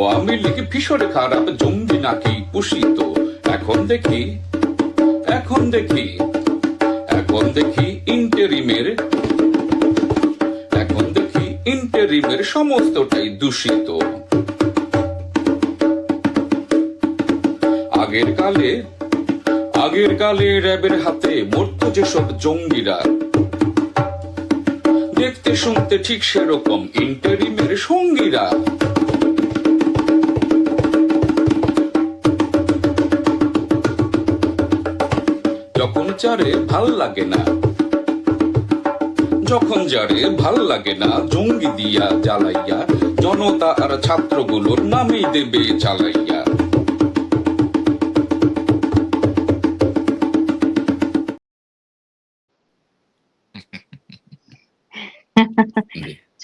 আওয়ামী লীগ ভীষণ খারাপ, জঙ্গি নাকি কুষিত। এখন দেখি এখন দেখি এখন দেখি ইন্টেরিমের এখন দেখি ইন্টেরিমের সমস্তটাই দূষিত। আগের কালে র্যাবের হাতে মরতো যেসব জঙ্গিরা, দেখতে শুনতে ঠিক সেরকম ইন্টেরিমের সঙ্গীরা। যখন যারে ভাল লাগে না জঙ্গি দিয়া জ্বালাইয়া, জনতা আর ছাত্রগুলোর নামেই দেবে চালাইয়া।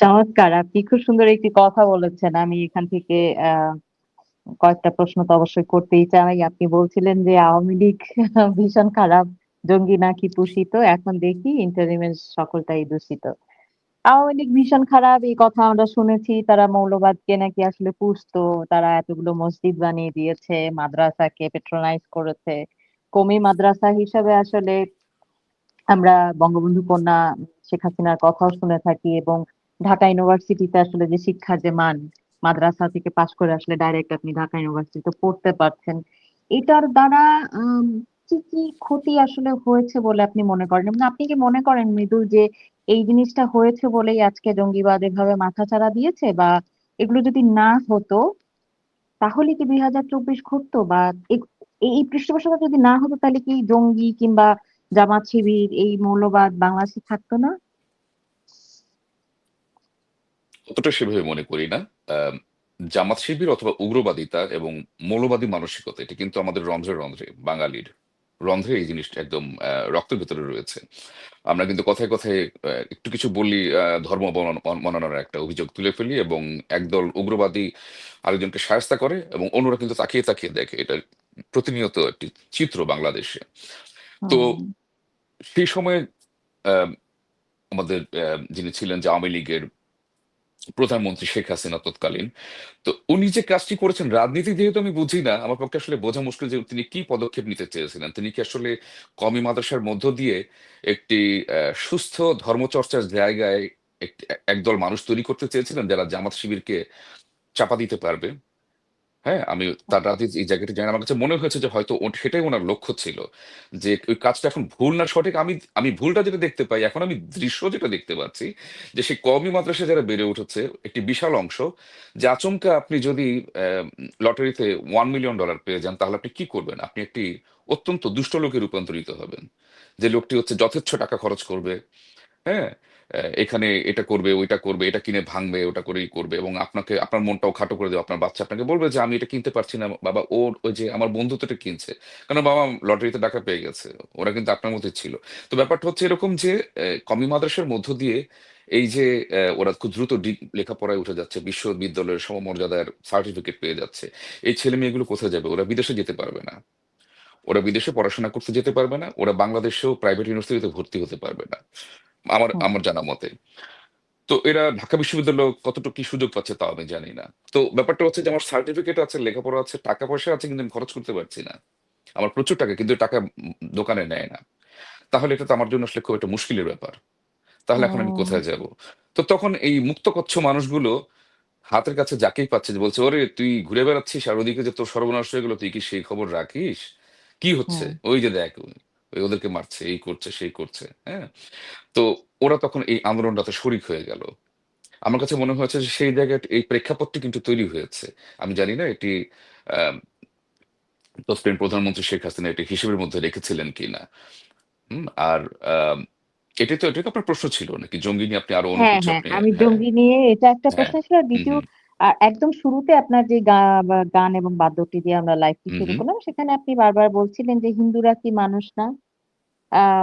চমৎকার, আপনি খুব সুন্দর একটি কথা বলেছেন। আমি এখান থেকে আহ কয়েকটা প্রশ্ন তো অবশ্যই করতেই চাই। আপনি বলছিলেন যে আওয়ামী লীগ ভীষণ খারাপ, জঙ্গি নাকি পুষিত, এখন দেখি ইন্টারিমের সকলটাই দূষিত। আওয়ামী লীগ ভীষণ খারাপ এই কথা আমরা শুনেছি, তারা মৌলবাদকে নাকি আসলে পুষতো, তারা এতগুলো মসজিদ বানিয়ে দিয়েছে, মাদ্রাসাকে পেট্রোনাইজ করেছে। কমি মাদ্রাসা হিসাবে আসলে আমরা বঙ্গবন্ধু কন্যা শেখ হাসিনার কথাও শুনে থাকি, এবং ঢাকা ইউনিভার্সিটিতে আসলে যে শিক্ষার যে মান, মাদ্রাসা থেকে পাশ করে আসলে ডাইরেক্ট আপনি ঢাকা ইউনিভার্সিটিতে পড়তে পারছেন। এটার দ্বারা কি কি ক্ষতি আসলে হয়েছে বলে আপনি মনে করেন, এবং আপনি কি মনে করেন মৃদুল যে এই জিনিসটা হয়েছে বলেই আজকে জঙ্গিবাদ এভাবে মাথাচাড়া দিয়েছে, বা এগুলো যদি না হতো তাহলে কি 2024 ঘটতো, বা এই পৃষ্ঠপোষকতা যদি না হতো তাহলে কি জঙ্গি কিংবা জামাত শিবির এই মৌলবাদ বাংলাদেশে থাকতো না? অতটা সেভাবে মনে করি না। জামাত শিবির অথবা উগ্রবাদিতা এবং মৌলবাদী মানসিকতা, এটা কিন্তু আমাদের রন্ধ্রে রন্ধ্রে, বাঙালির রন্ধ্রে এই জিনিসটা একদম রক্তের ভেতরে রয়েছে। আমরা কিন্তু কথায় কথায় একটু কিছু বললি, ধর্ম মননের একটা অভিযোগ তুলে ফেলি, এবং একদল উগ্রবাদী আরেকজনকে শায়েস্তা করে, এবং অন্যরা কিন্তু তাকিয়ে তাকিয়ে দেখে। এটা প্রতিনিয়ত একটি চিত্র বাংলাদেশে। তো হুম। সেই সময় আহ, আমাদের যিনি ছিলেন যে আওয়ামী লীগের প্রধানমন্ত্রী শেখ হাসিনা তৎকালীন, তো উনি যে কাজটি করেছেন, রাজনীতি যেহেতু আমি বুঝি না, আমার পক্ষে আসলে বোঝা মুশকিল যে তিনি কি পদক্ষেপ নিতে চেয়েছিলেন। তিনি কি আসলে কওমি মাদ্রাসার মধ্য দিয়ে একটি সুস্থ ধর্মচর্চার জায়গায় একদল মানুষ তৈরি করতে চেয়েছিলেন যারা জামাত শিবিরকে চাপা দিতে পারবে? হ্যাঁ, আমি তার রাজনীতি এই জায়গাটি জানি না। আমার কাছে মনে হয়েছে যে হয়তো সেটাই ওনার লক্ষ্য ছিল, যে ওই কাজটা এখন ভুল না সঠিক। আমি আমি ভুলটা যেটা দেখতে পাই, এখন আমি দৃশ্য যেটা দেখতে পাচ্ছি, যে সেই কওমি মাদ্রাসায় যারা বেড়ে উঠেছে একটি বিশাল অংশ, যে আচমকা আপনি যদি লটারিতে $1 মিলিয়ন পেয়ে যান, তাহলে আপনি কি করবেন? আপনি একটি অত্যন্ত দুষ্ট লোকে রূপান্তরিত হবেন, যে লোকটি হচ্ছে যথেচ্ছ টাকা খরচ করবে। হ্যাঁ, এখানে এটা করবে, ওইটা করবে, এটা কিনে ভাঙবে, ওটা করেই করবে, এবং আপনাকে আপনার মনটাও খাটো করে দেবে। আপনার বাচ্চা আপনাকে বলবে যে আমি এটা কিনতে পারছি না বাবা, ওর ওই যে আমার বন্ধু তো এটা কিনছে, কারণ বাবা লটারিতে টাকা পেয়ে গেছে। ওরা কিন্তু আপনার মধ্যে ছিল। তো ব্যাপারটা হচ্ছে এরকম যে কমি মাদ্রাসার মধ্য দিয়ে এই যে ওরা খুব দ্রুত লেখাপড়ায় উঠে যাচ্ছে, বিশ্ববিদ্যালয়ের সমমর্যাদার সার্টিফিকেট পেয়ে যাচ্ছে। এই ছেলে মেয়েগুলো কোথায় যাবে? ওরা বিদেশে যেতে পারবে না, ওরা বিদেশে পড়াশোনা করতে যেতে পারবে না, ওরা বাংলাদেশেও প্রাইভেট ইউনিভার্সিটিতে ভর্তি হতে পারবে না, আমার হুম। আমার জানা মতে। তো এরা ঢাকা বিশ্ববিদ্যালয় কতটুকু কি সুযোগ পাচ্ছে তাও আমি জানি না। তো ব্যাপারটা হচ্ছে যে আমার সার্টিফিকেট আছে, লেখাপড়া আছে, টাকা পয়সা আছে, কিন্তু আমি খরচ করতে পারছি না। আমার প্রচুর টাকা, কিন্তু এই টাকা দোকানে নেয় না। তাহলে এটা তো আমার জন্য আসলে খুব একটা মুশকিলের ব্যাপার। তাহলে এখন আমি হুম। কোথায় যাব? তো তখন এই মুক্তকচ্ছ মানুষগুলো হাতের কাছে যাকেই পাচ্ছে, যে বলছে, ওরে তুই ঘুরে বেড়াচ্ছিস আর ওদিকে যে তোর সর্বনাশ হয়ে গেল, তুই কি সেই খবর রাখিস? কি হচ্ছে হুম। ওই যে দেখ, ওই ওদেরকে মারছে, এই করছে, সেই করছে। হ্যাঁ, তো ওরা তখন এই আন্দোলনটাতে শরিক হয়ে গেল। আমার কাছে মনে হয়েছে যে সেই জায়গায় এই প্রেক্ষাপটটি কিন্তু তৈরি হয়েছে। আমি জানি না এটি আহ তৎকালীন প্রধানমন্ত্রী শেখ হাসিনা এটি হিসেবের মধ্যে রেখেছিলেন কিনা। আর আহ এটাই তো আপনার প্রশ্ন ছিল নাকি, জঙ্গি নিয়ে আপনি আরো অন্য হ্যাঁ, কিছু হ্যাঁ, আপনি? আমি হ্যাঁ, জঙ্গি নিয়ে এটা একটা হ্যাঁ। প্রশ্ন ছিল। আর হুম, দ্বিতীয়, হুম, একদম শুরুতে আপনার যে গান এবং বাদ্যটি দিয়ে আমরা লাইভটি হুম, শুরু হুম, করলাম, সেখানে আপনি বারবার বলছিলেন যে হিন্দুরা কি মানুষ না,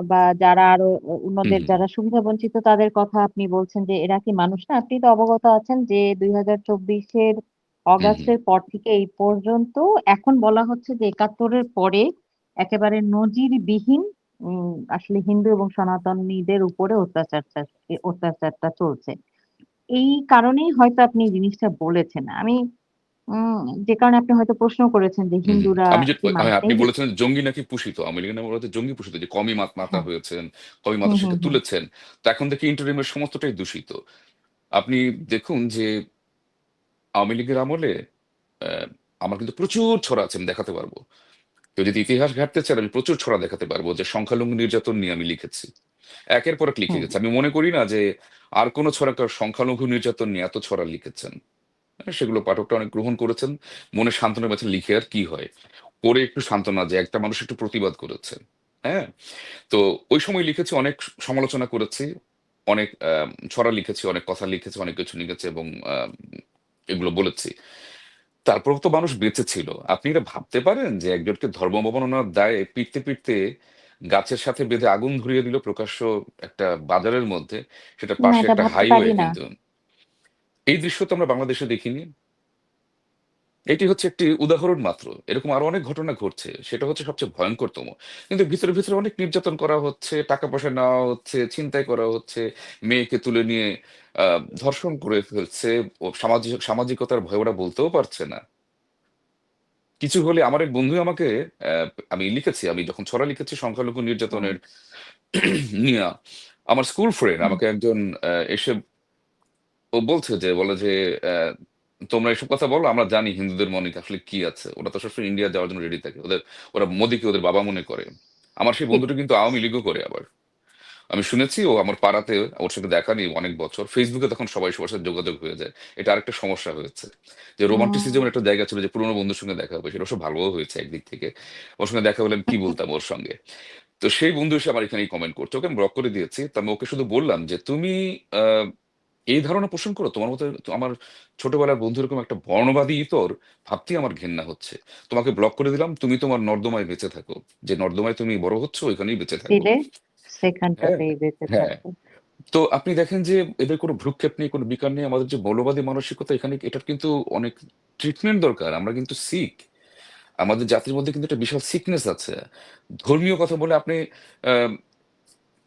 বা যারা আরো হুম, অন্যদের হুম, যারা সুবিধা বঞ্চিত তাদের কথা আপনি বলছেন যে এরা কি মানুষ না। আপনি তো অবগত আছেন যে 2024-এর হুম, হুম, অগাস্টের পর থেকে এই পর্যন্ত এখন বলা হচ্ছে যে 71-এর পরে একেবারে নজিরবিহীন আসলে হিন্দু এবং সনাতনীদের উপরে অত্যাচারটা চলছে। এই কারণেই হয়তো আপনি এই জিনিসটা বলেছেন। আমি যে কারণে আপনি হয়তো প্রশ্ন করেছেন যে হুম, হুম। হিন্দুরা আমি যে কি হ্যাঁ, আপনি মানেনি? বলেছেন জঙ্গি নাকি পুষিত। আওয়ামী লীগের নামে বলা জঙ্গি পুষিত যে কমই মাতা হ্যাঁ। হয়েছেন, কমই হুম, হুম, মাতৃশিক্ষা হুম। তুলেছেন। তো এখন থেকে ইন্টারিমের সমস্তটাই দূষিত। আপনি দেখুন যে আওয়ামী লীগের আমলে আহ, আমার কিন্তু প্রচুর ছড়া আছে, আমি দেখাতে পারবো। কেউ যদি ইতিহাস ঘাটতে চান আমি প্রচুর ছড়া দেখাতে পারবো যে সংখ্যালঘু নির্যাতন নিয়ে আমি লিখেছি, একের পর এক লিখে হুম। গেছি। আমি মনে করি না যে আর কোনো ছড়াকার সংখ্যালঘু নির্যাতন নিয়ে এত ছড়া লিখেছেন। হ্যাঁ, সেগুলো পাঠকরা অনেক গ্রহণ করেছেন, মনে সান্ত্বনা পেয়েছেন। লিখে আর কি হয়, পড়ে একটু সান্ত্বনা যে একটা মানুষ একটু প্রতিবাদ করেছে। হ্যাঁ, তো ওই সময় লিখেছি, অনেক সমালোচনা করেছি, অনেক ছড়া লিখেছি, অনেক কথা লিখেছি, অনেক কিছু লিখেছি এবং এগুলো বলেছি। তারপর তো মানুষ বেঁচে ছিল। আপনি এটা ভাবতে পারেন যে একজনকে ধর্ম অবমাননার দায়ে পিটতে পিটতে গাছের সাথে বেঁধে আগুন ধরিয়ে দিল প্রকাশ্য একটা বাজারের মধ্যে, সেটা না, পাশে এটা একটা ভাবতে হাইওয়ে পারি না। কিন্তু। এই দৃশ্য তো আমরা বাংলাদেশে দেখিনি। এটি হচ্ছে একটি উদাহরণ মাত্র। এরকম আরো অনেক ঘটনা ঘটছে। সেটা হচ্ছে সবচেয়ে ভয়ংকরতম। কিন্তু ভিতরে, ভিতরে অনেক নির্যাতন করা হচ্ছে, টাকা-পয়সা নেওয়া হচ্ছে, ছিনতাই করা হচ্ছে, মেয়েকে তুলে নিয়ে আ ধর্ষণ করে ফেলছে। ও সামাজিকতার ভয়ে ওরা বলতেও পারছে না। কিছু হলে আমার এক বন্ধু আমাকে আমি লিখেছি, আমি যখন ছড়া লিখেছি সংখ্যালঘু হুম, নির্যাতনের নিয়া, আমার স্কুল ফ্রেন্ড হুম। আমাকে একজন এসে ও বলছে যে বলে যে তোমরা এসব কথা বলো, আমরা জানি হিন্দুদের মনে আসলে কি আছে। ওরা তো সবসময় ইন্ডিয়া যাওয়ার জন্য রেডি থাকে। ওরা মোদিকে ওদের বাবা মনে করে। আমার সেই ঠিক। বন্ধুটা কিন্তু আওয়ামী লীগও করে আবার। আমি শুনেছি ও আমার পাড়াতে, ওর সঙ্গে দেখা নেই অনেক বছর। ফেসবুকে তখন সবাই সবার সাথে যোগাযোগ হয়ে যায়। এটা আরেকটা সমস্যা হয়েছে। যে রোমান্টিসিজমের উম একটা জায়গা ছিল যে পুরোনো বন্ধুর সঙ্গে দেখা হবে। সেটা অবশ্য ভালোও হয়েছে একদিক থেকে। ওর সঙ্গে দেখা হলে আমি কি বলতাম ওর সঙ্গে। তো সেই বন্ধু এসে আমার এখানেই কমেন্ট করছে। ওকে আমি ব্লক করে দিয়েছি। তো আমি ওকে শুধু বললাম যে তুমি আহ এই ধারণা পোষণ করো তোমার মতো আমার ছোটবেলার বন্ধু এরকম একটা বর্ণবাদী ইতর, ভাবতেই আমার ঘেন্না হচ্ছে। তোমাকে ব্লক করে দিলাম, তুমি তোমার নর্দমায় বেঁচে থাকো। যে নর্দমায় তুমি বড় হচ্ছ ওইখানেই বেঁচে থাকো। দিলে হ্যাঁ, সেখানটাতেই বেঁচে হ্যাঁ। থাকবো। তো আপনি দেখেন যে এদের কোনো ভ্রুক্ষেপ নেই, কোনো বিকার নেই। আমাদের যে মৌলবাদী মানসিকতা, এখানে এটার কিন্তু অনেক ট্রিটমেন্ট দরকার। আমরা কিন্তু শিখ, আমাদের জাতির মধ্যে কিন্তু একটা বিশাল সিকনেস আছে। ধর্মীয় কথা বলে আপনি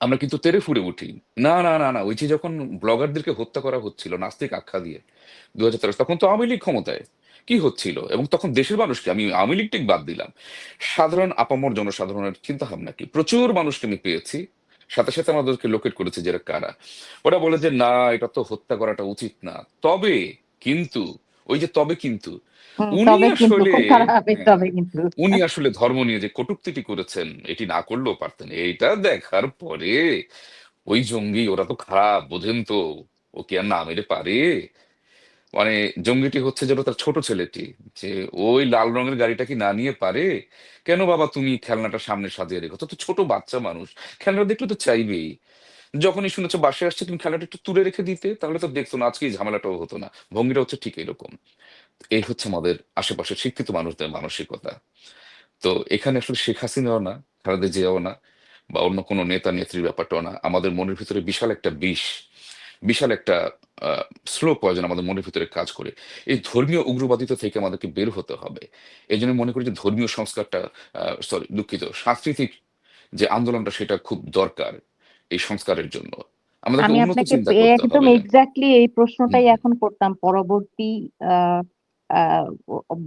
আমরা কিন্তু তেড়ে ফুঁড়ে উঠি। না, না, না, না। ওই যে যখন ব্লগারদেরকে হত্যা করা হচ্ছিল নাস্তিক আখ্যা দিয়ে ২০১৩ তখন তো আওয়ামী লীগ ক্ষমতায়। কি হচ্ছিল? এবং তখন দেশের মানুষকে, আমি আওয়ামী লীগ ঠিক বাদ দিলাম। সাধারণ আপামর জনসাধারণের চিন্তাভাবনা কি? প্রচুর মানুষকে আমি পেয়েছি। সাথে, সাথে আমাদেরকে লোকেট করেছে যে এরা কারা। ওরা বলে যে, "না, এটা তো হত্যা করাটা উচিত না। তবে, কিন্তু" ওই যে তবে কিন্তু, উনি তবে কিন্তু আসলে কথাটা হবে, হ্যাঁ। তবে কিন্তু। উনি আসলে ধর্ম নিয়ে যে কটূক্তিটি করেছেন, এটি না করলেও পারতেন। এইটা দেখার পরে ওই জঙ্গি ওরা তো খারাপ, বোঝেন তো। ও কি আর না মেরে পারে? মানে জঙ্গিটি হচ্ছে যেন তার ছোট ছেলেটি, যে ওই লাল রঙের গাড়িটা কি না নিয়ে পারে? কেন বাবা তুমি খেলনাটা সামনে সাজিয়ে রেখেছো? তো ছোট বাচ্চা মানুষ, খেলনাটা দেখলে তো চাইবেই। যখনই শুনেছো বাসায় আসছে তুমি খেলনাটা একটু তুলে রেখে দিতে, তাহলে তো দেখতো না, আজকে এই ঝামেলাটাও হতো না। ভঙ্গিটা হচ্ছে ঠিক এরকম। এই হচ্ছে আমাদের আশেপাশের শিক্ষিত মানুষদের মানসিকতা। তো এখানে আসলে শেখ হাসিনাও না, খালেদা জিয়াও না, বা অন্য কোনো নেতা নেত্রীর ব্যাপারটাও না। আমাদের মনের ভিতরে বিশাল একটা বিষ, বিশাল একটা স্লো পয়জন আমাদের মনের ভিতরে কাজ করে। এই ধর্মীয় উগ্রবাদিতা থেকে আমাদেরকে বের হতে হবে। এই জন্য মনে করি যে ধর্মীয় সংস্কারটা, সরি দুঃখিত, সাংস্কৃতিক যে আন্দোলনটা সেটা খুব দরকার এই সংস্কারের জন্য। আমাদেরকে আমি উন্নত আপনাকে চিন্তা করতে একদম হবে। এক্স্যাক্টলি এই হুম, প্রশ্নটাই হুম, এখন করতাম। পরবর্তী আহ আহ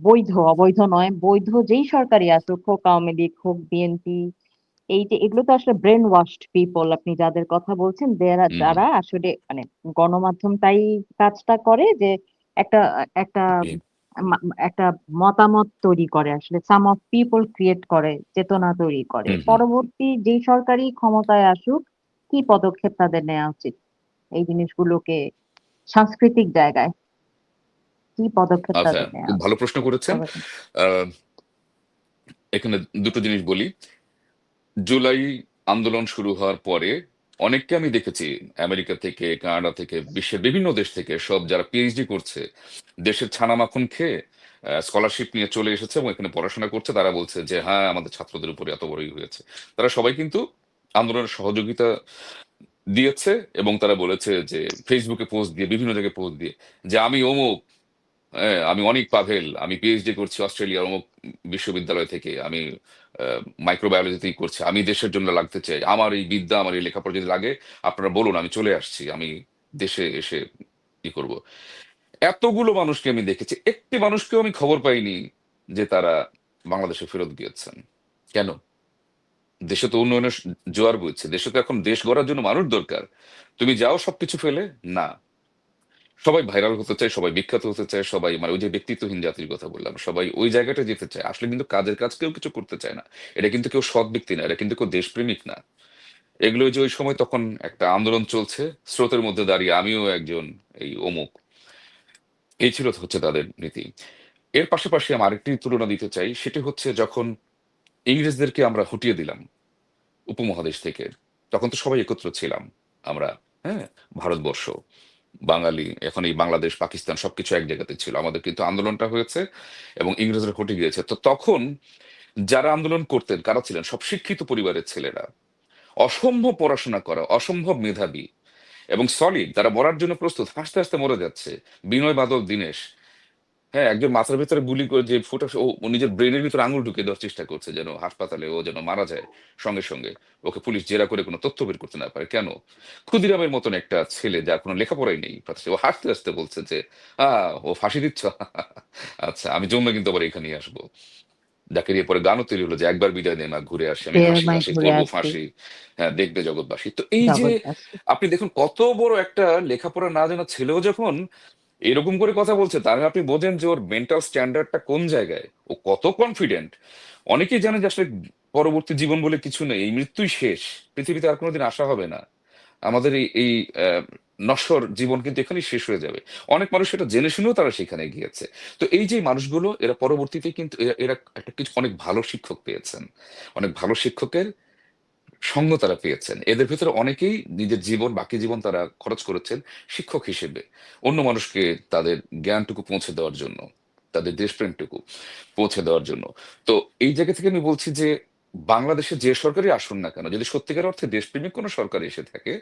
বৈধ অবৈধ নয়, বৈধ যেই সরকারি আসুক, হোক আওয়ামী লীগ হোক বিএনপি, এই যে এগুলো তো আসলে ব্রেন ওয়াশড পিপল আপনি যাদের কথা বলছেন, হুম, হুম, যারা আসলে মানে গণমাধ্যম তাই কাজটা করে যে একটা একটা জি, একটা মতামত তৈরি করে, আসলে সাম অফ পিপল ক্রিয়েট করে, চেতনা তৈরি করে। হুম, হুম। পরবর্তী যেই সরকারি ক্ষমতায় আসুক, কি পদক্ষেপ তাদের নেওয়া উচিত এই জিনিসগুলোকে সাংস্কৃতিক জায়গায় কি পদক্ষেপ আচ্ছা, তাদের নেওয়া খুব ভালো উচিত? প্রশ্ন করেছেন। তবে আহ, এখানে দুটো জিনিস বলি। জুলাই আন্দোলন শুরু হওয়ার পরে অনেককে আমি দেখেছি, আমেরিকা থেকে, কানাডা থেকে, বিশ্বের বিভিন্ন দেশ থেকে, সব যারা পিএইচডি করছে, দেশের ছানা মাখন খেয়ে স্কলারশিপ নিয়ে চলে এসেছে এবং এখানে পড়াশোনা করছে। তারা বলছে যে হ্যাঁ, আমাদের ছাত্রদের উপরে এত বড়ই হয়েছে। তারা সবাই কিন্তু আন্দোলনের সহযোগিতা দিয়েছে এবং তারা বলেছে যে ফেসবুকে পোস্ট দিয়ে, বিভিন্ন জায়গায় পোস্ট দিয়ে, যে আমি অমুক, হ্যাঁ, আমি অনিক পাভেল, আমি পিএইচডি করছি অস্ট্রেলিয়ার অমুক বিশ্ববিদ্যালয় থেকে, আমি মাইক্রোবায়োলজিতেই করছি, আমি দেশের জন্য লাগতে চাই, আমার এই বিদ্যা, আমার এই লেখাপড়া যদি লাগে আপনারা বলুন, আমি চলে আসছি, আমি দেশে এসে ই করব। এতগুলো মানুষকে আমি দেখেছি, একটি মানুষকেও আমি খবর পাইনি যে তারা বাংলাদেশে ফেরত গিয়েছেন। কেন? দেশে তো উন্নয়নের জোয়ার বইছে, দেশে তো এখন দেশ গড়ার জন্য মানুষ দরকার। তুমি যাও সবকিছু ফেলে? না, সবাই ভাইরাল হতে চায়, সবাই বিখ্যাত হতে চায়, সবাই মানে ওই যে ব্যক্তিত্বহীন জাতির কথা বললাম, সবাই ওই জায়গাটা যেতে চায়, আসলে কিন্তু কাজের কাজ কেউ কিছু করতে চায় না। এটা কিন্তু কেউ সৎ ব্যক্তি না, এটা কিন্তু কেউ দেশপ্রেমিক না। এগুলো ওই যে ওই সময় তখন একটা আন্দোলন চলছে, স্রোতের মধ্যে দাঁড়িয়ে আমিও একজন এই অমুক, এই ছিল হচ্ছে তাদের নীতি। এর পাশাপাশি আমি আরেকটি তুলনা দিতে চাই, সেটি হচ্ছে যখন ইংরেজদেরকে আমরা হটিয়ে দিলাম উপমহাদেশ থেকে, তখন তো সবাই একত্র ছিলাম আমরা। হ্যাঁ, ভারতবর্ষ, বাঙালি, এখন এই বাংলাদেশ পাকিস্তান সবকিছু এক জায়গাতে ছিল, আমাদের কিন্তু আন্দোলনটা হয়েছে এবং ইংরেজরা হটে গিয়েছে। তো তখন যারা আন্দোলন করতেন কারা ছিলেন? সব শিক্ষিত পরিবারের ছেলেরা, অসম্ভব পড়াশোনা করা, অসম্ভব মেধাবী এবং সলিড, তারা মরার জন্য প্রস্তুত, হাসতে হাসতে মরে যাচ্ছে। বিনয় বাদল দীনেশ, হ্যাঁ, একজন মাথার ভিতরে গুলি করে যে ফুটা, ও নিজের ব্রেনের ভিতরে আঙুল ঢুকে দেওয়ার চেষ্টা করছে যেন হাসপাতালে ও যেন মারা যায় সঙ্গে সঙ্গে, ওকে পুলিশ জেরা করে কোনো তথ্য বের করতে না পারে। কেন? ক্ষুদিরামের মতন একটা ছেলে যার কোনো লেখাপড়াই নেই, ও হাসতে হাসতে বলছে যে ও ফাঁসি দিচ্ছ? আচ্ছা, আমি জমে কিন্তু আবার এখানেই আসবো। যাকে নিয়ে পরে গানও তৈরি হলো যে একবার বিদায় নেই মা, ঘুরে আসি, আমি হাসি দেড় হাসি ঘুরে করবো আসি ফাঁসি, হ্যাঁ দেখবে জগৎবাসী। তো এই যে জগৎবাসী। আপনি দেখুন কত বড় একটা লেখাপড়া না জানা ছেলেও যখন এরকম করে কথা বলছে, তার মানে আপনি বোঝেন যে ওর মেন্টাল স্ট্যান্ডার্ডটা কোন জায়গায়, ও কত কনফিডেন্ট। অনেকেই জানে যে আসলে পরবর্তী জীবন বলে কিছু নেই, এই মৃত্যুই শেষ, পৃথিবীতে আর কোনোদিন আসা হবে না, আমাদের এই এই নশ্বর জীবন কিন্তু এখানেই শেষ হয়ে যাবে। অনেক মানুষ সেটা জেনে শুনেও তারা সেখানে গিয়েছে। তো এই যে মানুষগুলো, এরা পরবর্তীতে কিন্তু এরা একটা কিছু অনেক ভালো শিক্ষক পেয়েছেন, অনেক ভালো শিক্ষকের সঙ্গ তারা পেয়েছেন। এদের ভেতরে অনেকেই নিজের জীবন, বাকি জীবন তারা খরচ করেছেন শিক্ষক হিসেবে, অন্য মানুষকে তাদের জ্ঞানটুকু পৌঁছে দেওয়ার জন্য, তাদের দেশপ্রেমটুকু পৌঁছে দেওয়ার জন্য। তো এই জায়গা থেকে আমি বলছি যে বাংলাদেশে যে সরকারই আসুন না কেন, যদি সত্যিকার অর্থে দেশপ্রেমিক কোনো সরকার এসে থাকে,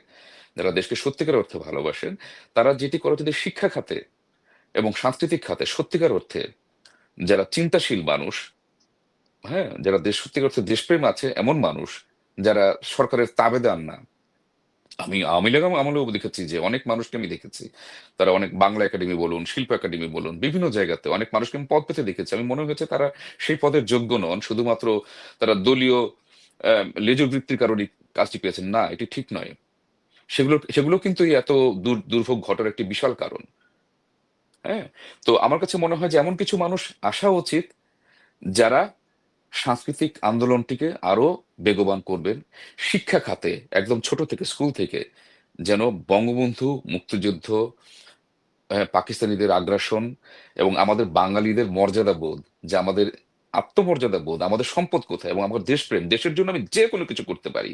যারা দেশকে সত্যিকার অর্থে ভালোবাসেন, তারা যেটি করে যদি শিক্ষা খাতে এবং সাংস্কৃতিক খাতে সত্যিকার অর্থে যারা চিন্তাশীল মানুষ, হ্যাঁ, যারা দেশ সত্যিকার অর্থে দেশপ্রেম আছে এমন মানুষ, যারা সরকারের তাবেদার না। আমি আওয়ামী লীগ আমলেও দেখেছি যে অনেক মানুষকে আমি দেখেছি, তারা অনেক বাংলা একাডেমি বলুন, শিল্প একাডেমি বলুন, বিভিন্ন জায়গাতে অনেক মানুষকে আমি পদ পেতে দেখেছি, আমি মনে হয়েছে তারা সেই পদের যোগ্য নন, শুধুমাত্র তারা দলীয় লেজুর বৃত্তির কারণে কাজটি পেয়েছেন। না, এটি ঠিক নয়। সেগুলো সেগুলো কিন্তু এই এত দুর্ভোগ ঘটার একটি বিশাল কারণ। হ্যাঁ, তো আমার কাছে মনে হয় যে এমন কিছু মানুষ আসা উচিত যারা সাংস্কৃতিক আন্দোলনটিকে আরো বেগবান করবেন। শিক্ষা খাতে একদম ছোট থেকে, স্কুল থেকে যেন বঙ্গবন্ধু, মুক্তিযুদ্ধ, পাকিস্তানিদের আগ্রাসন এবং আমাদের বাঙালিদের মর্যাদা বোধ, যে আমাদের আত্মমর্যাদা বোধ, আমাদের সম্পদ কোথায় এবং আমাদের দেশপ্রেম, দেশের জন্য আমি যে কোনো কিছু করতে পারি।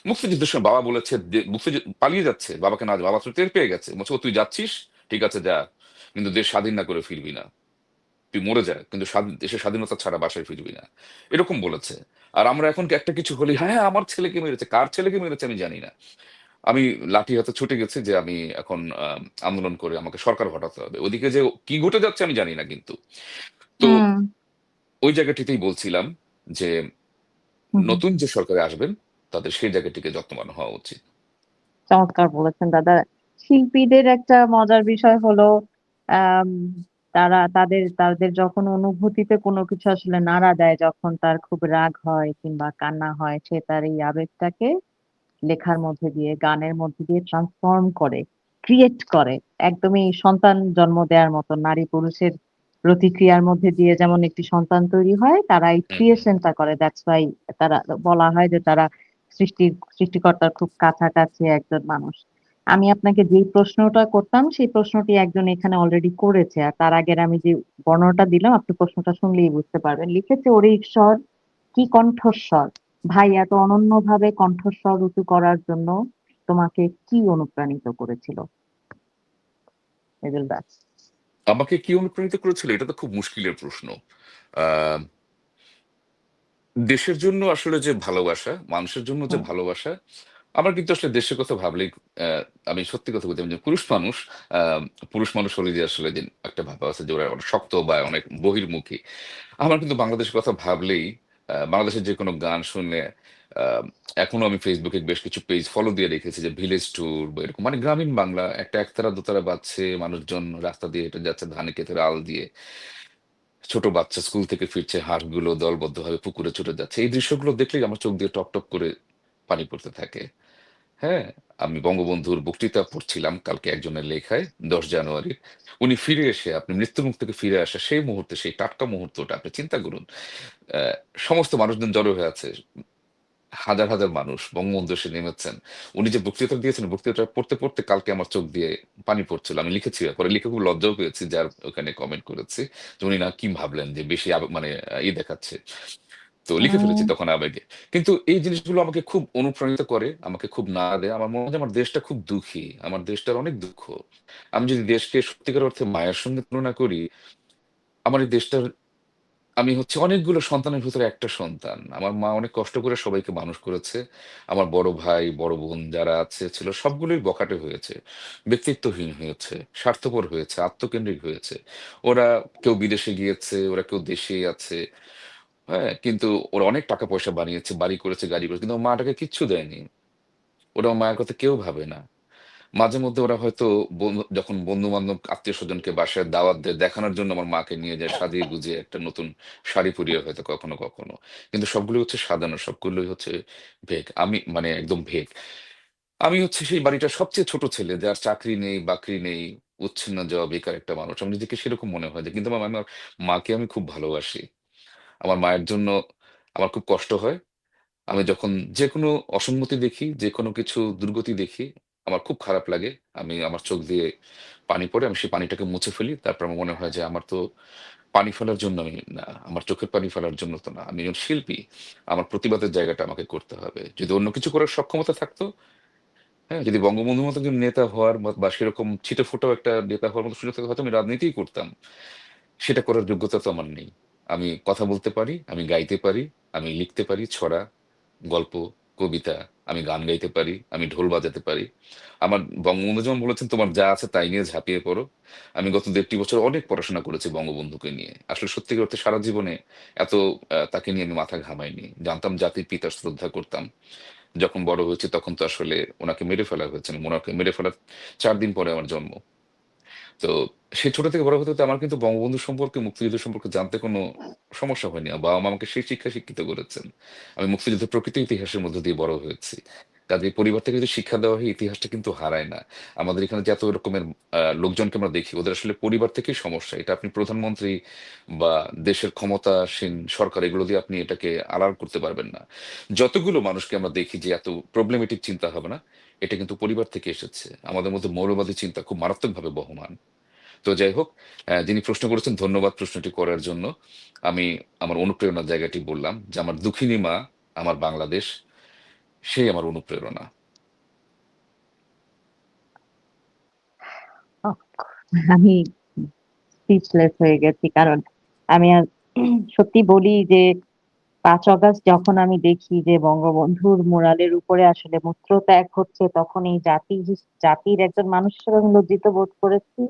মুক্তিযুদ্ধের সময় বাবা বলেছে মুক্তিযুদ্ধ পালিয়ে যাচ্ছে, বাবাকে না, বাবা তো টের পেয়ে গেছে, বলছে ও তুই যাচ্ছিস, ঠিক আছে যা, কিন্তু দেশ স্বাধীন না করে ফিরবি না, তুই মরে যা, কিন্তু দেশের স্বাধীনতা ছাড়া বাসায় ফিরবি না, এরকম বলেছে। আর আমরা এখন একটা কিছু হলে হ্যাঁ হ্যাঁ, আমার ছেলেকে মেরেছে, কার ছেলেকে মেরেছে আমি জানি না, আমি লাঠি হাতে ছুটে গেছি যে আমি এখন আন্দোলন করে আমাকে সরকার হটাতে হবে, ওদিকে যে কি ঘটে যাচ্ছে আমি জানি না কিন্তু। তো হুম। ওই জায়গাটিতেই বলছিলাম যে হুম, হুম। নতুন যে সরকারে আসবেন তাদের সেই জায়গাটিকে যত্নবান হওয়া উচিত। চমৎকার বলেছেন দাদা। শিল্পীদের একটা মজার বিষয় হলো আম, তারা তাদের তাদের যখন অনুভূতিতে কোনো কিছু আসলে নাড়া দেয়, যখন তার খুব রাগ হয় কিংবা কান্না হয়, সে তার এই আবেগটাকে লেখার মধ্যে দিয়ে, গানের মধ্যে দিয়ে ট্রান্সফর্ম করে, ক্রিয়েট করে। একদমই সন্তান জন্ম দেওয়ার মতো, নারী পুরুষের প্রতিক্রিয়ার মধ্যে দিয়ে যেমন একটি সন্তান তৈরি হয়, তারা এই হুম হুম। ক্রিয়েশনটা করে। দ্যাটস ওয়াই তারা, বলা হয় যে তারা সৃষ্টিকর্তার খুব কাছাকাছি একজন মানুষ। আমি আপনাকে যেই প্রশ্নটা করতাম, সেই প্রশ্নটি একজন এখানে অলরেডি করেছে, আর তার আগের আমি যে বর্ণনাটা দিলাম, আপনি প্রশ্নটা শুনলেই বুঝতে পারবেন। লিখেছে, ওরে ঈশ্বর, কি কণ্ঠস্বর! ভাই, এত অনন্যভাবে কণ্ঠস্বর উঁচু করার জন্য তোমাকে কি অনুপ্রাণিত করেছিল? এদের ব্যাস। আমাকে কি অনুপ্রাণিত করেছিল, এটা তো খুব মুশকিলের প্রশ্ন। আহ দেশের জন্য আসলে যে ভালোবাসা, মানুষের জন্য যে হুম। ভালোবাসা, আমার কিন্তু আসলে দেশের কথা ভাবলেই আহ, আমি সত্যি কথা বলতে, আমি যে পুরুষ মানুষ, আহ, পুরুষ মানুষ হলে যে আসলে যে একটা ভাবা আছে যে ওরা অনেক শক্ত বা অনেক বহির্মুখী, আমার কিন্তু বাংলাদেশের কথা ভাবলেই, বাংলাদেশের যে কোনো গান শুনলে আহ, এখনো আমি ফেসবুকে বেশ কিছু পেজ ফলো দিয়ে রেখেছি, যে ভিলেজ ট্যুর বা এরকম, মানে গ্রামীণ বাংলা, একটা একতারা দোতারা বাজছে, মানুষজন রাস্তা দিয়ে হেঁটে যাচ্ছে ধানে ক্ষেতের আল দিয়ে, ছোট বাচ্চা স্কুল থেকে ফিরছে, হাঁসগুলো দলবদ্ধভাবে পুকুরে ছুটে যাচ্ছে। এই দৃশ্যগুলো দেখলেই আমার চোখ দিয়ে টপ টপ করে পানি পড়তে থাকে। হ্যাঁ, আমি বঙ্গবন্ধুর বক্তৃতা পড়ছিলাম কালকে একজনের লেখায়, 10 জানুয়ারি। উনি ফিরে এসে, আপনি মৃত্যুর মুখ থেকে ফিরে আসা সেই মুহূর্তে, সেই টাটকা মুহূর্তটা আপনি চিন্তা করুন। আহ, সমস্ত মানুষজন জড়ো হয়ে আছে, হাজার হাজার মানুষ বঙ্গবন্ধু এসে নেমেছেন। উনি যে বক্তৃতা দিয়েছেন, বক্তৃতা পড়তে পড়তে কালকে আমার চোখ দিয়ে পানি পড়ছিল। আমি লিখেছি, পরে লিখে খুব লজ্জাও পেয়েছি, যার ওখানে কমেন্ট করেছি যে উনি না কি ভাবলেন যে বেশি মানে দেখাচ্ছে। তো লিখে ফেলেছি উম, তখন আবেগে। কিন্তু এই জিনিসগুলো আমাকে খুব অনুপ্রাণিত করে, আমাকে খুব নাড়া দেয়। আমার মনে হয় যে আমার দেশটা খুব দুঃখী, আমার দেশটার অনেক দুঃখ। আমি যদি দেশকে সত্যিকার অর্থে মায়ের সঙ্গে তুলনা করি, আমার এই দেশটার, আমি হচ্ছে অনেকগুলো সন্তানের ভিতরে একটা সন্তান। আমার মা অনেক কষ্ট করে সবাইকে মানুষ করেছে। আমার বড় ভাই বড় বোন যারা আছে ছিল, সবগুলোই বখাটে হয়েছে, ব্যক্তিত্বহীন হয়েছে, স্বার্থপর হয়েছে, আত্মকেন্দ্রিক হয়েছে। ওরা কেউ বিদেশে গিয়েছে, ওরা কেউ দেশেই আছে। হ্যাঁ, কিন্তু ওরা অনেক টাকা পয়সা বানিয়েছে, বাড়ি করেছে, গাড়ি করেছে, কিন্তু আমার মাটাকে কিচ্ছু দেয়নি। ওরা আমার মায়ের কথা কেউ ভাবে না। মাঝে মধ্যে ওরা হয়তো যখন বন্ধু বান্ধব আত্মীয় স্বজনকে বাসায় দাওয়াত দেয়, দেখানোর জন্য আমার মাকে নিয়ে যায় সাজিয়ে গুজিয়ে, একটা নতুন শাড়ি পরিয়ে হয়তো কখনো কখনো। কিন্তু সবগুলো হচ্ছে সাজানো, সবগুলোই হচ্ছে ভেক। আমি মানে একদম ভেক। আমি হচ্ছে সেই বাড়িটার সবচেয়ে ছোট ছেলে, যার চাকরি নেই বাকরি নেই, উচ্ছিন্ন যাওয়া বেকার একটা মানুষ। আমি নিজেকে সেরকম মনে হয় যে, কিন্তু আমার মাকে আমি খুব ভালোবাসি। আমার মায়ের জন্য আমার খুব কষ্ট হয়। আমি যখন যে কোনো অসম্মতি দেখি, যে কোনো কিছু দুর্গতি দেখি, আমার খুব খারাপ লাগে। আমার চোখ দিয়ে পানি পড়ে, আমি সেই পানিটাকে মুছে ফেলি। তারপর আমার মনে হয় যে আমার তো পানি ফেলার জন্য আমি না, আমার চোখের পানি ফেলার জন্য তো না, আমি একজন শিল্পী। আমার প্রতিবাদের জায়গাটা আমাকে করতে হবে। যদি অন্য কিছু করার সক্ষমতা থাকতো, হ্যাঁ, যদি বঙ্গবন্ধুর মতো একজন নেতা হওয়ার বা সেরকম ছিটে ফোটাও একটা নেতা হওয়ার মতো সুযোগ থাকতো, হয়তো আমি রাজনীতিই করতাম। সেটা করার যোগ্যতা তো আমার নেই। আমি কথা বলতে পারি, আমি গাইতে পারি, আমি লিখতে পারি ছড়া, গল্প, কবিতা, আমি গান গাইতে পারি, আমি ঢোল বাজাতে পারি। আমার বঙ্গবন্ধু যেমন বলেছেন, তোমার যা আছে তাই নিয়ে ঝাঁপিয়ে পড়ো। আমি গত 1.5 বছর অনেক পড়াশোনা করেছি বঙ্গবন্ধুকে নিয়ে। আসলে সত্যি করতে সারা জীবনে এত তাকে নিয়ে আমি মাথা ঘামাইনি। জানতাম জাতির পিতার শ্রদ্ধা করতাম। যখন বড় হয়েছে তখন তো আসলে ওনাকে মেরে ফেলা হয়েছে, ওনাকে মেরে ফেলার 4 দিন পরে আমার জন্ম। তো সেই ছোট থেকে বড় হতে হতে আমার কিন্তু বঙ্গবন্ধু সম্পর্কে, মুক্তিযুদ্ধ সম্পর্কে জানতে কোনো সমস্যা হয়নি। বাবা মা আমাকে সেই শিক্ষা শিক্ষিত করেছেন। আমি মুক্তিযুদ্ধের প্রকৃত ইতিহাসের মধ্যে দিয়ে বড় হয়েছি। কাজে পরিবার থেকে যদি শিক্ষা দেওয়া হয়, ইতিহাসটা কিন্তু হারায় না। আমাদের এখানে যে এত রকমের লোকজনকে আমরা দেখি, ওদের আসলে পরিবার থেকেই সমস্যা। এটা আপনি প্রধানমন্ত্রী বা দেশের ক্ষমতাসীন সরকার, এগুলো দিয়ে আপনি এটাকে আড়াল করতে পারবেন না। যতগুলো মানুষকে আমরা দেখি যে এত প্রবলেমেটিক চিন্তা ভাবনা, এটা কিন্তু পরিবার থেকে এসেছে। আমাদের মধ্যে মৌলবাদী চিন্তা খুব মারাত্মকভাবে বহমান। তো যাই হোক, যিনি প্রশ্ন করেছেন, ধন্যবাদ প্রশ্নটি করার জন্য। আমি আমার অনুপ্রেরণার জায়গাটি বললাম, যে আমার দুঃখিনী মা, আমার বাংলাদেশ, সেই আমার অনুপ্রেরণা। আহ, আমি স্পিচলেস হয়ে গেছি, কারণ আমি আর সত্যি বলি যে 5 অগাস্ট যখন আমি দেখি যে বঙ্গবন্ধুর মুরালের উপরে আসলে মূত্রত্যাগ হচ্ছে, তখন এই জাতির একজন মানুষ হিসেবে আমি লজ্জিত বোধ করেছি।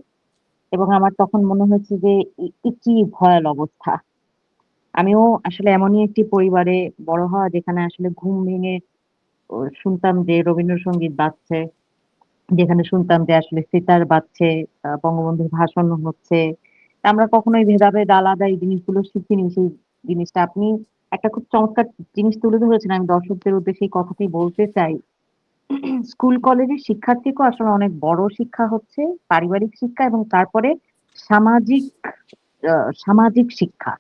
এবং আমার তখন মনে হয়েছে যে কি ভয়াল অবস্থা। আমিও আসলে এমনই একটি পরিবারে বড় হওয়া, যেখানে আসলে ঘুম ভেঙে শুনতাম যে রবীন্দ্রসঙ্গীত বাজছে, যেখানে শুনতাম যে আসলে সিতার বাজছে, বঙ্গবন্ধুর ভাষণ হচ্ছে। আমরা কখনোই ভেদাভেদ আলাদা এই জিনিসগুলো শিখিনি। সেই জিনিসটা আপনি একটা খুব চমৎকার জিনিস তুলে ধরেছেন, আমি দর্শকদের উদ্দেশ্যে এই কথাটি বলতে চাই। স্কুল কলেজের শিক্ষার্থীকেও আসলে অনেক বড় শিক্ষা হচ্ছে পারিবারিক শিক্ষা, এবং তারপরে সামাজিক সামাজিক শিক্ষা।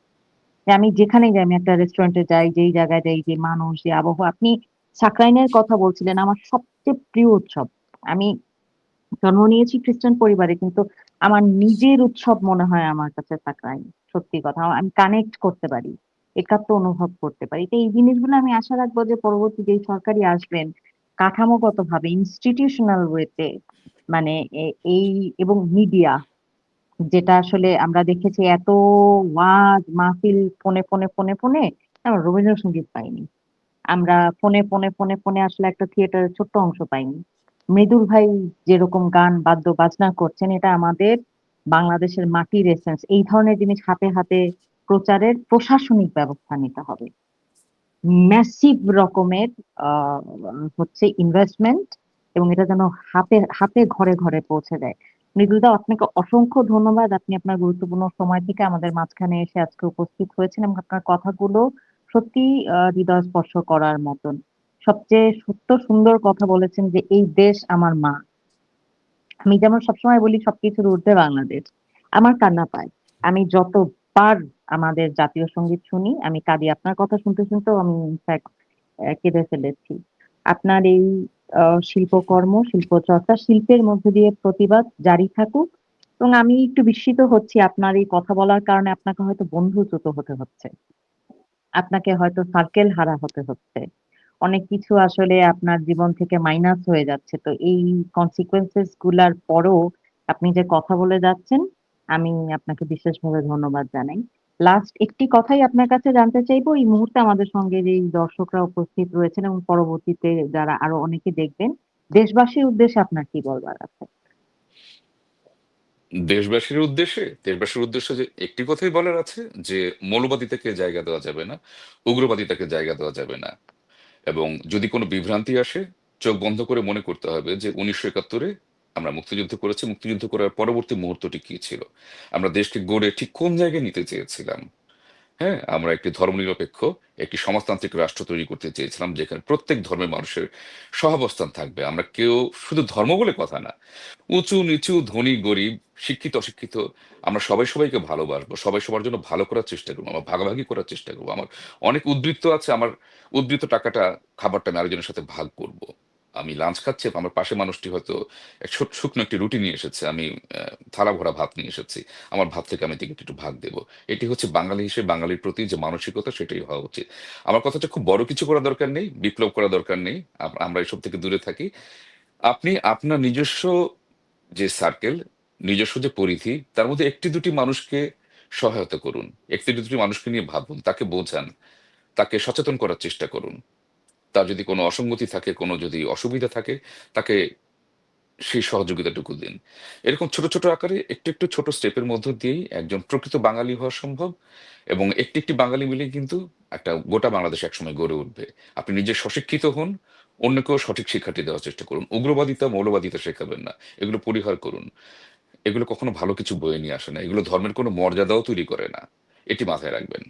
যে আমি যেখানেই যাই, আমি একটা রেস্টুরেন্টে যাই, যেই জায়গায় যাই, যে মানুষ, যে আবহাওয়া। আপনি সাকরাইনের কথা বলছিলেন, আমার সবচেয়ে প্রিয় উৎসব। আমি জন্ম নিয়েছি খ্রিস্টান পরিবারে, কিন্তু আমার নিজের উৎসব মনে হয় আমার কাছে সাকরাইন। সত্যি কথা, আমি কানেক্ট করতে পারি, একাত্ম অনুভব করতে পারি। তো এই জিনিসগুলো আমি আশা রাখবো যে পরবর্তী যেই সরকারই আসবেন, কাঠামোগত ভাবে ইনস্টিটিউশনাল ওয়েতে, মানে এই, এবং মিডিয়া, যেটা আসলে আমরা দেখেছি এত ওয়াজ মাহফিল, ফোনে ফোনে ফোনে ফোনে আমরা রবীন্দ্রসঙ্গীত পাইনি। আমরা ফোনে ফোনে ফোনে ফোনে আসলে একটা থিয়েটারের ছোট্ট অংশ পাইনি। মৃদুল ভাই যেরকম গান বাদ্য বাজনা করছেন, এটা আমাদের বাংলাদেশের মাটির এসেন্স। এই ধরনের জিনিস হাতে হাতে প্রচারের প্রশাসনিক ব্যবস্থা নিতে হবে। ম্যাসিভ রকমের আহ, হচ্ছে ইনভেস্টমেন্ট, এবং এটা যেন হাতে হাতে ঘরে ঘরে পৌঁছে দেয়। মৃদুলদা, আপনাকে অসংখ্য ধন্যবাদ। আপনি আপনার গুরুত্বপূর্ণ সময় থেকে আমাদের মাঝখানে এসে আজকে উপস্থিত হয়েছেন, এবং আপনার কথাগুলো সত্যি হৃদয় স্পর্শ করার মতন। সবচেয়ে সত্য সুন্দর কথা বলেছেন যে এই দেশ আমার মা। আমি যেমন সবসময় বলি সবকিছুর ঊর্ধ্বে বাংলাদেশ, আমার কান্না পায়। আমি যতবার আমাদের জাতীয় সঙ্গীত শুনি আমি কাঁদি। আপনার কথা শুনতে শুনতেও আমি ইনফ্যাক্ট কেঁদে ফেলেছি। আপনার এই শিল্পকর্ম, শিল্পচর্চা, শিল্পের মধ্যে দিয়ে প্রতিবাদ জারি থাকুক। এবং আমি একটু বিস্মিত হচ্ছি আপনার এই কথা বলার কারণে আপনাকে হয়তো বন্ধুচ্যুত হতে হচ্ছে, আপনাকে হয়তো সার্কেল হারা হতে হচ্ছে, অনেক কিছু আসলে আপনার জীবন থেকে মাইনাস হয়ে যাচ্ছে। তো এই কনসিকুয়েন্সেস গুলার পরও আপনি যে কথা বলে যাচ্ছেন, আমি আপনাকে বিশেষভাবে ধন্যবাদ জানাই। লাস্ট একটি কথাই আপনার কাছে জানতে চাইবো, এই মুহূর্তে আমাদের সঙ্গে যে দর্শকরা উপস্থিত রয়েছেন এবং পরবর্তীতে যারা আরো অনেকে দেখবেন, দেশবাসীর উদ্দেশ্যে আপনার কি বলবার আছে? দেশবাসীর উদ্দেশ্যে যে একটি কথাই বলার আছে, যে মৌলবাদিতাকে জায়গা দেওয়া যাবে না, উগ্রবাদিতাকে জায়গা দেওয়া যাবে না। এবং যদি কোনো বিভ্রান্তি আসে, চোখ বন্ধ করে মনে করতে হবে যে 1971-এ আমরা মুক্তিযুদ্ধ করেছি, মুক্তিযুদ্ধ করার পরবর্তী মুহূর্তটি কি ছিল, আমরা দেশকে গড়ে ঠিক কোন জায়গায় নিতে চেয়েছিলাম। হ্যাঁ, আমরা একটি ধর্মনিরপেক্ষ, একটি সমাজতান্ত্রিক রাষ্ট্র তৈরি করতে চেয়েছিলাম, যেখানে প্রত্যেক ধর্মের মানুষের সহাবস্থান থাকবে। আমরা কেউ শুধু ধর্ম বলে কথা না, উঁচু নিচু, ধনী গরিব, শিক্ষিত অশিক্ষিত, আমরা সবাই সবাইকে ভালোবাসবো, সবাই সবার জন্য ভালো করার চেষ্টা করবো, আমরা ভাগাভাগি করার চেষ্টা করবো। আমার অনেক উদ্বৃত্ত আছে, আমার উদ্বৃত্ত টাকাটা, খাবারটা আমি আরেকজনের সাথে ভাগ করব। আমি লাঞ্চ খাচ্ছি, আমার পাশে মানুষটি হয়তো এক শুকনো একটি রুটি নিয়ে এসেছে, আমি থালা ভরা ভাত নিয়ে এসেছি, আমার ভাত থেকে আমি তাকে একটু ভাগ দেবো। এটি হচ্ছে বাঙালি হিসেবে বাঙালির প্রতি যে মানসিকতা, সেটাই হওয়া উচিত। আমার কথাটা খুব বড় কিছু করা দরকার নেই, বিপ্লব করা দরকার নেই, আমরা এসব থেকে দূরে থাকি। আপনি আপনার নিজস্ব যে সার্কেল, নিজস্ব যে পরিধি, তার মধ্যে একটি দুটি মানুষকে সহায়তা করুন, একটি দুটি মানুষকে নিয়ে ভাবুন, তাকে বোঝান, তাকে সচেতন করার চেষ্টা করুন। তার যদি কোনো অসঙ্গতি থাকে, কোনো যদি অসুবিধা থাকে, তাকে সেই সহযোগিতাটুকু দিন। এরকম ছোট ছোট আকারে একটু একটু ছোট স্টেপের মধ্য দিয়েই একজন প্রকৃত বাঙালি হওয়া সম্ভব। এবং একটি একটি বাঙালি মিলে কিন্তু একটা গোটা বাংলাদেশ একসময় গড়ে উঠবে। আপনি নিজে সশিক্ষিত হন, অন্যকেও সঠিক শিক্ষাটি দেওয়ার চেষ্টা করুন। উগ্রবাদিতা, মৌলবাদিতা শেখাবেন না, এগুলো পরিহার করুন। এগুলো কখনো ভালো কিছু বয়ে নিয়ে আসে না, এগুলো ধর্মের কোনো মর্যাদাও তৈরি করে না। এটি মাথায় রাখবেন।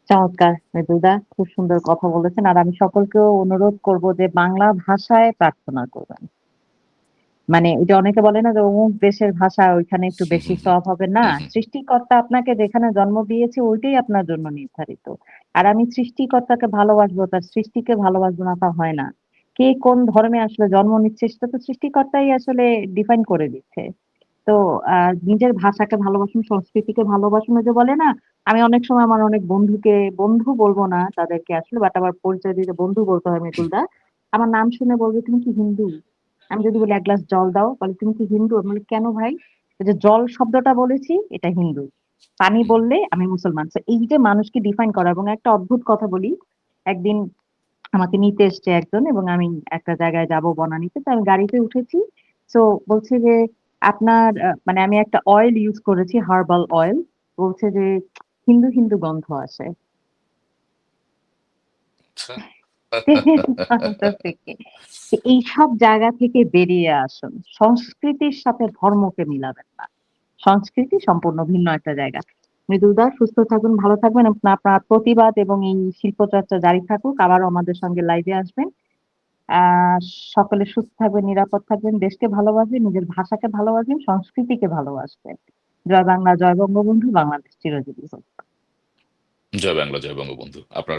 চমৎকার মৃদুলদা, খুব সুন্দর কথা বলেছেন। আর আমি সকলকেও অনুরোধ করব যে বাংলা ভাষায় প্রার্থনা করবেন। মানে ওই যে অনেকে বলে না যে অমুক দেশের ভাষা ওইখানে একটু হুম বেশি হুম হুম সব হবে না, হুম হুম সৃষ্টিকর্তা আপনাকে যেখানে জন্ম দিয়েছে ওইটাই আপনার জন্য নির্ধারিত। আর আমি সৃষ্টিকর্তাকে ভালোবাসবো, তার সৃষ্টিকে ভালোবাসবো না তা হয় না। কে কোন ধর্মে আসলে জন্ম নিচ্ছে সেটা তো সৃষ্টিকর্তাই আসলে ডিফাইন করে দিচ্ছে। তো নিজের ভাষাকে ভালোবাসুন, সংস্কৃতিকে ভালোবাসুন। ওই যে বলে না, আমি অনেক সময় আমার অনেক বন্ধুকে, বন্ধু বলবো না তাদেরকে আসলে, বাট আবার পরিচয় দিতে বন্ধু বলতে হয় মৃদুলদা, আমার নাম শুনে বলবে তুমি কি হিন্দু? আমি যদি বলি এক গ্লাস জল দাও, বলে তুমি কি হিন্দু? আমি বলি কেন ভাই? এই যে জল শব্দটা বলেছি এটা হিন্দু, পানি হুম বললে আমি মুসলমান। তো এই যে মানুষকে ডিফাইন করা। এবং একটা অদ্ভুত কথা বলি, একদিন আমাকে নিতে এসছে একজন, এবং আমি একটা জায়গায় যাব বনানীতে, তো আমি গাড়িতে উঠেছি। তো বলছে যে আপনার মানে আমি একটা অয়েল ইউজ করেছি, হার্বাল অয়েল। বলছে যে হিন্দু হিন্দু গন্ধ আসে। আচ্ছা। অন্তর থেকে। তো এইসব জায়গা থেকে বেরিয়ে আসুন, সংস্কৃতির সাথে ধর্মকে মিলাবেন না। সংস্কৃতি সম্পূর্ণ ভিন্ন একটা জায়গা। মৃদুলদা, সুস্থ থাকুন, ভালো থাকবেন, আপনার প্রতিবাদ এবং এই শিল্পচর্চা জারি থাকুক। আবারও আমাদের সঙ্গে লাইভে আসবেন। আহ সকলে সুস্থ থাকবেন, নিরাপদ থাকবেন, দেশকে ভালোবাসবেন, নিজের ভাষাকে ভালোবাসবেন, সংস্কৃতিকে ভালোবাসবেন। জয় বাংলা, জয় বঙ্গবন্ধু, বাংলাদেশ চিরজীবী হোক। জয় বাংলা, জয় বঙ্গবন্ধু। আপনার